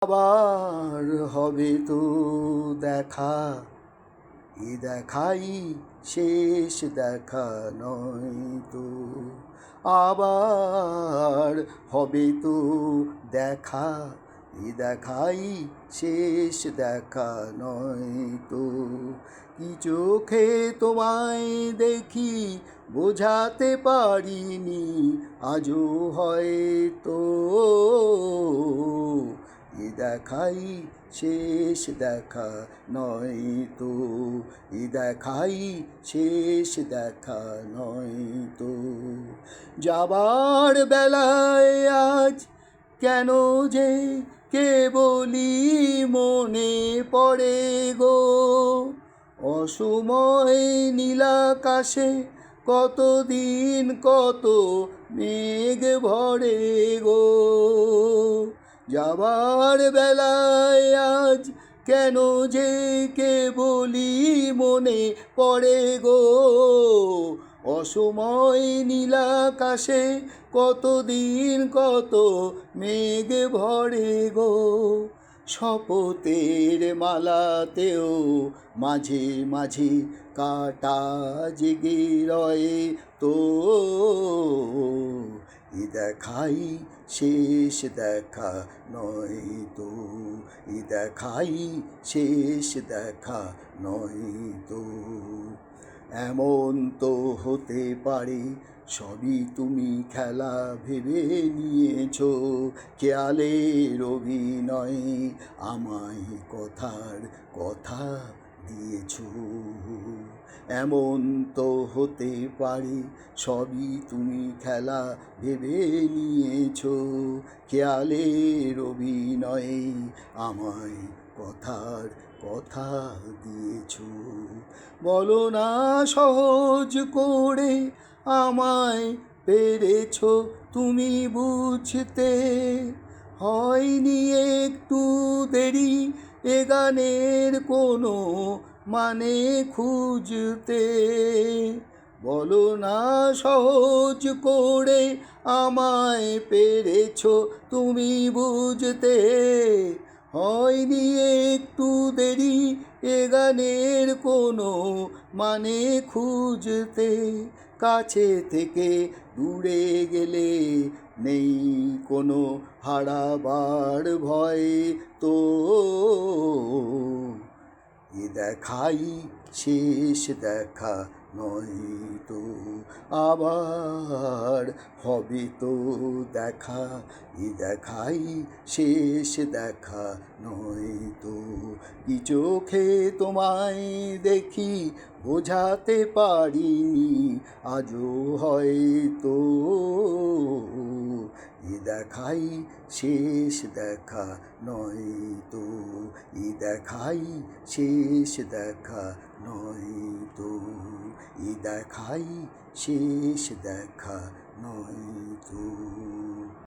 আবার হবে তো দেখা, এ দেখাই শেষ দেখা নয় তো। আবার হবে তো দেখা, এ দেখাই শেষ দেখা নয় তো। কি চোখে তোমায় দেখি বোঝাতে পারিনি, আজও হয়তো এ দেখাই শেষ দেখা নয় তো। এ দেখাই শেষ দেখা নয় তো। যাবার বেলায় আজ কেন যে কেবলই মনে পড়ে গো, অসময় নীলাকাশে কতদিন কত মেঘ ভরে গো। যাবার বেলায় আজ কেন যে কেবলই মনে পড়ে গো, অসময় নীলাকাশে কতদিন কত মেঘ ভরে গো। শপথের মালাতেও মাঝে মাঝে কাটা জেগে রয়ে তো, এ দেখাই শেষ দেখা নয় তো। এ দেখাই শেষ দেখা নয় তো। এমন তো হতে পারে সবই তুমি খেলা ভেবে নিয়েছ, খেয়ালের অভিনয়ে আমায় কথার কথা দিয়েছ। এমন তো হতে পারে সবই তুমি খেলা ভেবে নিয়েছ, খেয়ালের অভিনয়ে আমায় কথার কথা দিয়েছ। বলো না সহজ করে আমায় পেরেছ তুমি বুঝতে, হয়নি একটু দেরি এ গানের কোনো মানে খুঁজতে। বলো না সহজ করে আমায় পেরেছ তুমি বুঝতে, হয়নি একটু দেরি এ গানের কোনো মানে খুঁজতে। কাছে থেকে দূরে গেলে নেই কোনো হারাবার ভয় তো, এ দেখাই শেষ দেখা নয় তো। আবার হবে তো দেখা, এ দেখাই শেষ দেখা নয় তো। কি চোখে তোমায় দেখি বোঝাতে পারিনি, আজও হয়তো এ দেখাই শেষ দেখা নয় তো। এ দেখাই শেষ দেখা নয় তো। এ দেখাই শেষ দেখা নয় তো।